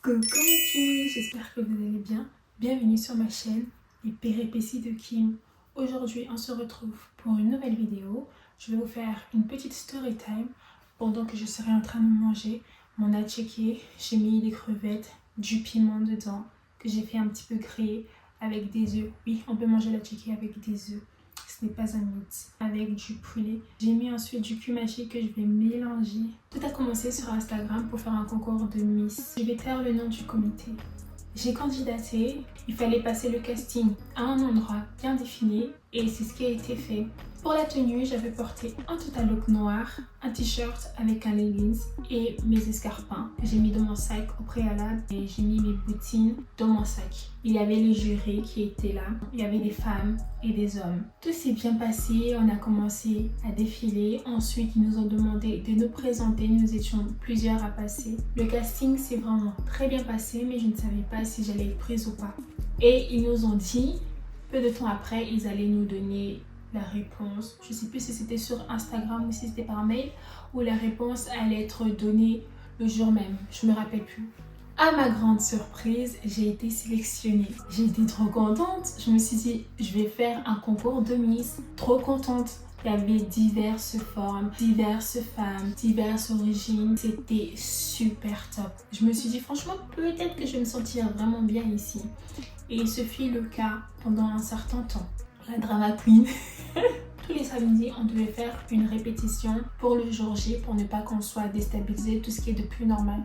Coucou mes Kimi, j'espère que vous allez bien. Bienvenue sur ma chaîne, les péripéties de Kim. Aujourd'hui, on se retrouve pour une nouvelle vidéo. Je vais vous faire une petite story time pendant que je serai en train de manger mon attiéké. J'ai mis des crevettes, du piment dedans, que j'ai fait un petit peu griller avec des œufs. Oui, on peut manger l'attiéké avec des œufs. Ce n'est pas un mythe. Avec du poulet. J'ai mis ensuite du kumashi que je vais mélanger. Tout a commencé sur Instagram pour faire un concours de Miss. Je vais taire le nom du comité. J'ai candidaté. Il fallait passer le casting à un endroit bien défini et c'est ce qui a été fait. Pour la tenue, j'avais porté un total look noir, un t-shirt avec un leggings et mes escarpins que j'ai mis dans mon sac au préalable et j'ai mis mes bottines dans mon sac. Il y avait les jurés qui étaient là, il y avait des femmes et des hommes. Tout s'est bien passé, on a commencé à défiler. Ensuite, ils nous ont demandé de nous présenter, nous étions plusieurs à passer. Le casting s'est vraiment très bien passé, mais je ne savais pas si j'allais être prise ou pas. Et ils nous ont dit, peu de temps après, ils allaient nous donner la réponse. Je ne sais plus si c'était sur Instagram ou si c'était par mail, où la réponse allait être donnée le jour même. Je ne me rappelle plus. À ma grande surprise, j'ai été sélectionnée. J'ai été trop contente. Je me suis dit, je vais faire un concours de Miss. Trop contente. Il y avait diverses formes, diverses femmes, diverses origines. C'était super top. Je me suis dit, franchement, peut-être que je vais me sentir vraiment bien ici. Et ce fut le cas pendant un certain temps. La drama queen. Tous les samedis, on devait faire une répétition pour le jour J pour ne pas qu'on soit déstabilisé, tout ce qui est de plus normal.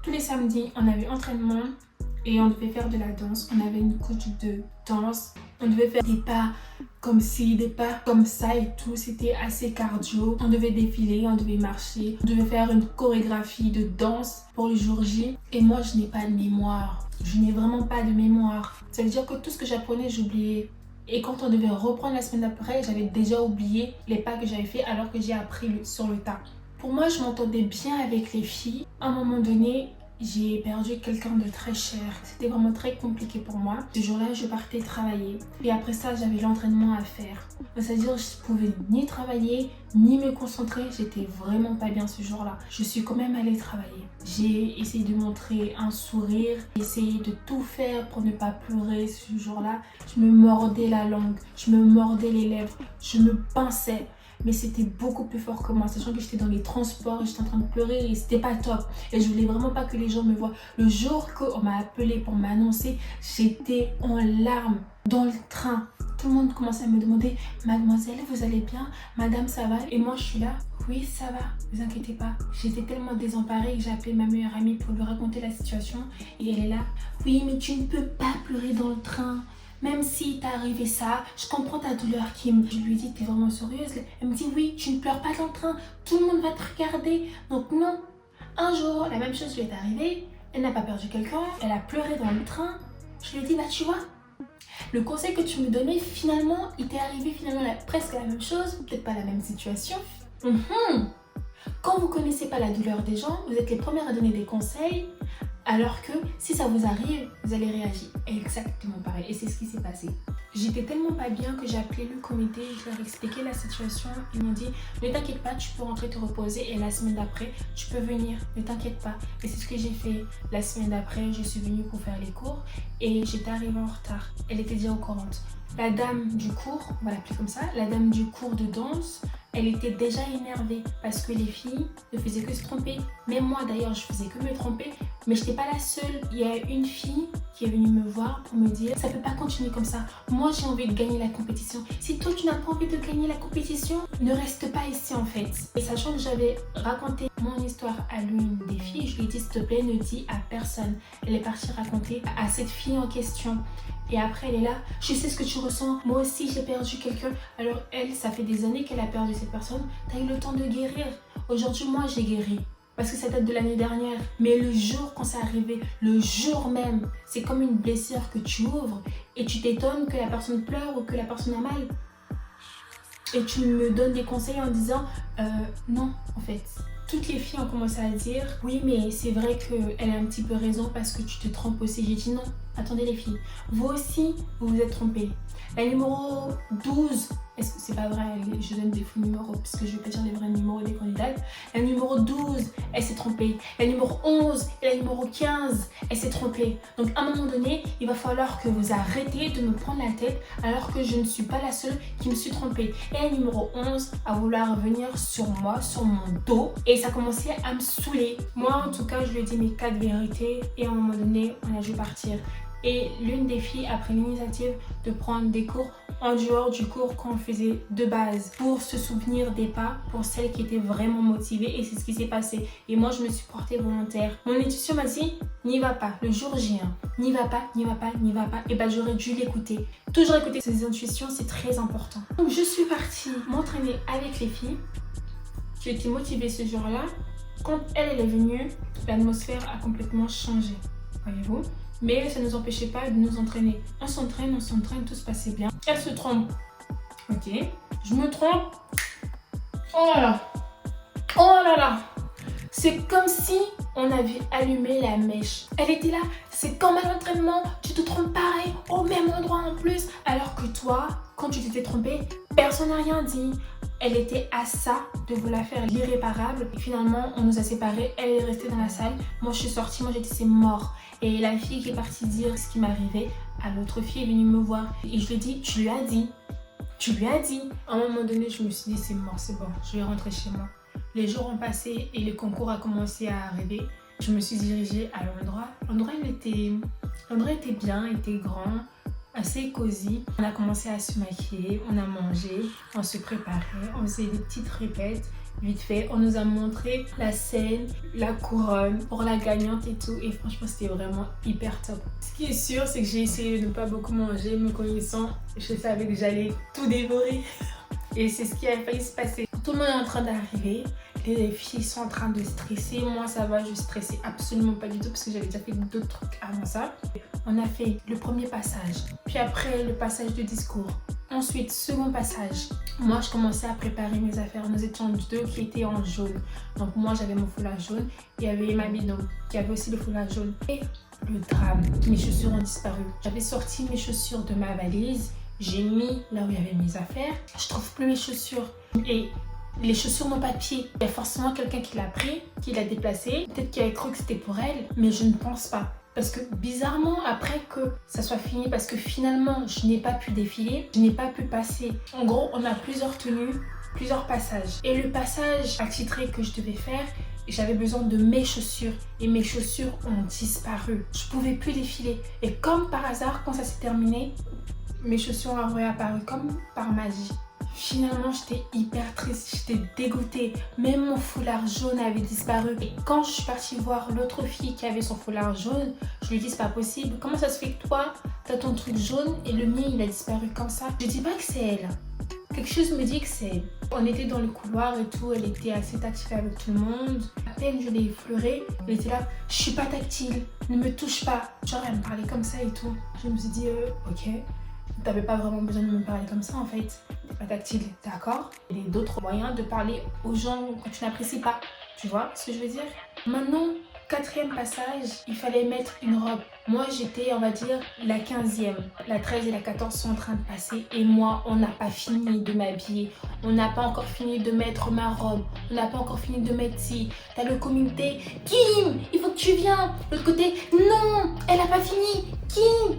Tous les samedis, on avait entraînement et on devait faire de la danse. On avait une coach de danse. On devait faire des pas comme ci, des pas comme ça et tout. C'était assez cardio. On devait défiler, on devait marcher. On devait faire une chorégraphie de danse pour le jour J. Et moi, je n'ai pas de mémoire. Je n'ai vraiment pas de mémoire. Ça veut dire que tout ce que j'apprenais, j'oubliais. Et quand on devait reprendre la semaine d'après, j'avais déjà oublié les pas que j'avais fait alors que j'ai appris sur le tas. Pour moi, je m'entendais bien avec les filles. À un moment donné, j'ai perdu quelqu'un de très cher. C'était vraiment très compliqué pour moi. Ce jour-là, je partais travailler. Et après ça, j'avais l'entraînement à faire. C'est-à-dire que je pouvais ni travailler, ni me concentrer. J'étais vraiment pas bien ce jour-là. Je suis quand même allée travailler. J'ai essayé de montrer un sourire, essayé de tout faire pour ne pas pleurer ce jour-là. Je me mordais la langue, je me mordais les lèvres, je me pinçais. Mais c'était beaucoup plus fort que moi, sachant que j'étais dans les transports et j'étais en train de pleurer et c'était pas top. Et je voulais vraiment pas que les gens me voient. Le jour qu'on m'a appelé pour m'annoncer, j'étais en larmes dans le train. Tout le monde commençait à me demander, mademoiselle, vous allez bien? Madame, ça va? Et moi, je suis là, oui, ça va, vous inquiétez pas. J'étais tellement désemparée que j'ai appelé ma meilleure amie pour lui raconter la situation. Et elle est là, oui, mais tu ne peux pas pleurer dans le train. Même si t'est arrivé ça, je comprends ta douleur, Kim. Je lui dis, t'es vraiment sérieuse? Elle me dit, oui, tu ne pleures pas dans le train. Tout le monde va te regarder. Donc non. Un jour, la même chose lui est arrivée. Elle n'a pas perdu quelqu'un. Elle a pleuré dans le train. Je lui ai dit, bah tu vois, le conseil que tu me donnais, finalement, il t'est arrivé presque la même chose. Peut-être pas la même situation. Quand vous connaissez pas la douleur des gens, vous êtes les premières à donner des conseils. Alors que si ça vous arrive, vous allez réagir exactement pareil. Et c'est ce qui s'est passé. J'étais tellement pas bien que j'ai appelé le comité, je leur ai expliqué la situation. Ils m'ont dit, ne t'inquiète pas, tu peux rentrer te reposer et la semaine d'après, tu peux venir, ne t'inquiète pas. Et c'est ce que j'ai fait. La semaine d'après, je suis venue pour faire les cours et j'étais arrivée en retard. Elle était déjà au courant. La dame du cours, on va l'appeler comme ça, la dame du cours de danse, elle était déjà énervée parce que les filles ne faisaient que se tromper. Même moi d'ailleurs, je faisais que me tromper, mais je n'étais pas la seule. Il y a une fille qui est venue me voir pour me dire, ça ne peut pas continuer comme ça. Moi, j'ai envie de gagner la compétition. Si toi, tu n'as pas envie de gagner la compétition, ne reste pas ici en fait. Et sachant que j'avais raconté mon histoire à l'une des filles, je lui ai dit, s'il te plaît, ne dis à personne. Elle est partie raconter à cette fille en question. Et après, elle est là, je sais ce que tu ressens. Moi aussi, j'ai perdu quelqu'un. Alors elle, ça fait des années qu'elle a perdu cette personne. T'as eu le temps de guérir. Aujourd'hui, moi, j'ai guéri. Parce que ça date de l'année dernière. Mais le jour quand c'est arrivé, le jour même, c'est comme une blessure que tu ouvres et tu t'étonnes que la personne pleure ou que la personne a mal. Et tu me donnes des conseils en disant, non, en fait. Toutes les filles ont commencé à dire, oui, mais c'est vrai qu'elle a un petit peu raison parce que tu te trompes aussi. J'ai dit non, attendez les filles, vous aussi, vous vous êtes trompées. La numéro 12 Est-ce que c'est pas vrai? Je donne des faux numéros parce que je vais pas dire les vrais numéros des candidates. La numéro 12, elle s'est trompée. La numéro 11 et la numéro 15, elle s'est trompée. Donc à un moment donné, il va falloir que vous arrêtez de me prendre la tête alors que je ne suis pas la seule qui me suis trompée. Et la numéro 11 a vouloir venir sur moi, sur mon dos. Et ça commençait à me saouler. Moi en tout cas, je lui ai dit mes 4 vérités. Et à un moment donné, on a dû partir. Et l'une des filles a pris l'initiative de prendre des cours en dehors du cours qu'on faisait de base pour se souvenir des pas pour celles qui étaient vraiment motivées, et c'est ce qui s'est passé. Et moi, je me suis portée volontaire. Mon intuition m'a dit, n'y va pas, le jour J, n'y va pas, n'y va pas, n'y va pas. Et ben j'aurais dû l'écouter. Toujours écouter ses intuitions, c'est très important. Donc je suis partie m'entraîner avec les filles. J'ai été motivée ce jour-là. Quand elle est venue, l'atmosphère a complètement changé, voyez-vous. Mais ça ne nous empêchait pas de nous entraîner. On s'entraîne, tout se passait bien. Elle se trompe. Ok. Je me trompe. Oh là là. Oh là là. C'est comme si on avait allumé la mèche. Elle était là. C'est comme à l'entraînement. Tu te trompes pareil, au même endroit en plus. Alors que toi, quand tu t'étais trompée, personne n'a rien dit. Elle était à ça de vouloir faire l'irréparable. Et finalement, on nous a séparés. Elle est restée dans la salle. Moi, je suis sortie. Moi, j'étais, c'est mort. Et la fille qui est partie dire ce qui m'arrivait à l'autre fille est venue me voir. Et je lui ai dit, tu lui as dit. Tu lui as dit. À un moment donné, je me suis dit, c'est mort, c'est bon. Je vais rentrer chez moi. Les jours ont passé et le concours a commencé à arriver. Je me suis dirigée à l'endroit. L'endroit était bien, était grand, assez cosy. On a commencé à se maquiller, on a mangé, on se préparait, on faisait des petites répètes. Vite fait, on nous a montré la scène, la couronne pour la gagnante et tout. Et franchement, c'était vraiment hyper top. Ce qui est sûr, c'est que j'ai essayé de ne pas beaucoup manger. Me connaissant, je savais que j'allais tout dévorer. Et c'est ce qui a failli se passer. Tout le monde est en train d'arriver. Les filles sont en train de stresser. Moi, ça va, je stressais absolument pas du tout parce que j'avais déjà fait d'autres trucs avant ça. On a fait le premier passage. Puis après, le passage de discours. Ensuite, second passage. Moi, je commençais à préparer mes affaires. Nous étions deux qui étaient en jaune. Donc moi, j'avais mon foulard jaune. Il y avait ma binôme qui avait aussi le foulard jaune. Et le drame, mes chaussures ont disparu. J'avais sorti mes chaussures de ma valise. J'ai mis là où il y avait mes affaires. Je trouve plus mes chaussures. Et les chaussures n'ont pas de pied. Il y a forcément quelqu'un qui l'a pris, qui l'a déplacé. Peut-être qu'il avait cru que c'était pour elle, mais je ne pense pas. Parce que bizarrement, après que ça soit fini, parce que finalement, je n'ai pas pu défiler, je n'ai pas pu passer. En gros, on a plusieurs tenues, plusieurs passages. Et le passage attitré que je devais faire, j'avais besoin de mes chaussures. Et mes chaussures ont disparu. Je ne pouvais plus défiler. Et comme par hasard, quand ça s'est terminé, mes chaussures ont réapparu comme par magie. Finalement, j'étais hyper triste, j'étais dégoûtée. Même mon foulard jaune avait disparu. Et quand je suis partie voir l'autre fille qui avait son foulard jaune, je lui ai dit, c'est pas possible. Comment ça se fait que toi, t'as ton truc jaune et le mien, il a disparu comme ça? Je dis pas que c'est elle. Quelque chose me dit que c'est elle. On était dans le couloir et tout, elle était assez tactile avec tout le monde. À peine je l'ai effleurée, elle était là, je suis pas tactile, ne me touche pas. Genre, elle me parlait comme ça et tout. Je me suis dit, ok. T'avais pas vraiment besoin de me parler comme ça en fait. T'es pas tactile, d'accord? Il y a d'autres moyens de parler aux gens quand tu n'apprécies pas. Tu vois ce que je veux dire? Maintenant, quatrième passage, il fallait mettre une robe. Moi j'étais, on va dire, la 15e. La 13 et la 14 sont en train de passer. Et moi, on n'a pas fini de m'habiller. On n'a pas encore fini de mettre ma robe. On n'a pas encore fini de mettre ci. T'as le comité. Kim, il faut que tu viennes. L'autre côté, non, elle a pas fini. Kim,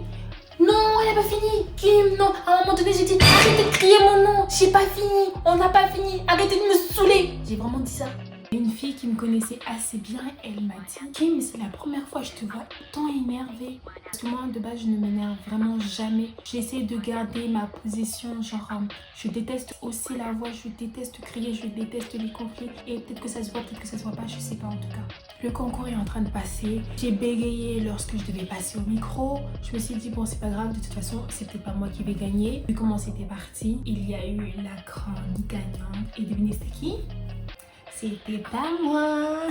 non, elle n'a pas fini. Kim, non. À un moment donné, j'ai dit, arrêtez de crier mon nom. J'ai pas fini. On n'a pas fini. Arrêtez de me saouler. J'ai vraiment dit ça. Une fille qui me connaissait assez bien, elle m'a dit, Kim, c'est la première fois que je te vois tant énervée. Parce que moi, de base, je ne m'énerve vraiment jamais. J'essaie de garder ma position, genre, je déteste hausser la voix, je déteste crier, je déteste les conflits. Et peut-être que ça se voit, peut-être que ça se voit pas, je sais pas en tout cas. Le concours est en train de passer. J'ai bégayé lorsque je devais passer au micro. Je me suis dit, bon, c'est pas grave, de toute façon, c'était pas moi qui vais gagner. Vu comment c'était parti, il y a eu la grande gagnante. Et devinez c'était qui? C'était pas moi.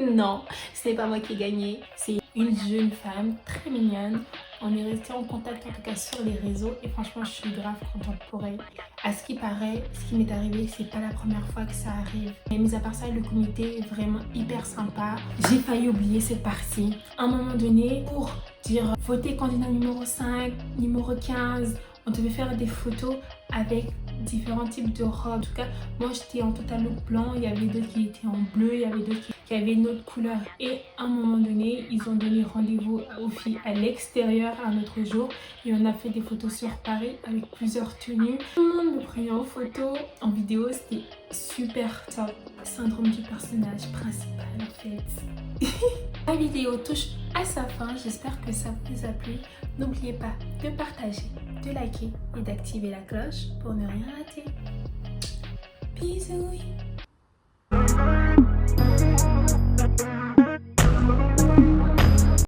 Non, ce n'est pas moi qui ai gagné. C'est une jeune femme très mignonne. On est resté en contact en tout cas sur les réseaux et franchement je suis grave contente pour elle. À ce qui paraît, ce qui m'est arrivé, c'est pas la première fois que ça arrive. Mais mis à part ça, le comité est vraiment hyper sympa. J'ai failli oublier cette partie. À un moment donné, pour dire voter candidat numéro 5, numéro 15, on devait faire des photos avec différents types de robes. En tout cas, moi j'étais en total look blanc, il y avait d'autres qui étaient en bleu, il y avait d'autres qui avaient une autre couleur. Et à un moment donné, ils ont donné rendez-vous aux filles à l'extérieur un autre jour et on a fait des photos sur Paris avec plusieurs tenues. Tout le monde me prenait en photo, en vidéo, c'était super top. Syndrome du personnage principal en fait. La vidéo touche à sa fin, j'espère que ça vous a plu. N'oubliez pas de partager, de liker et d'activer la cloche pour ne rien rater. Bisous.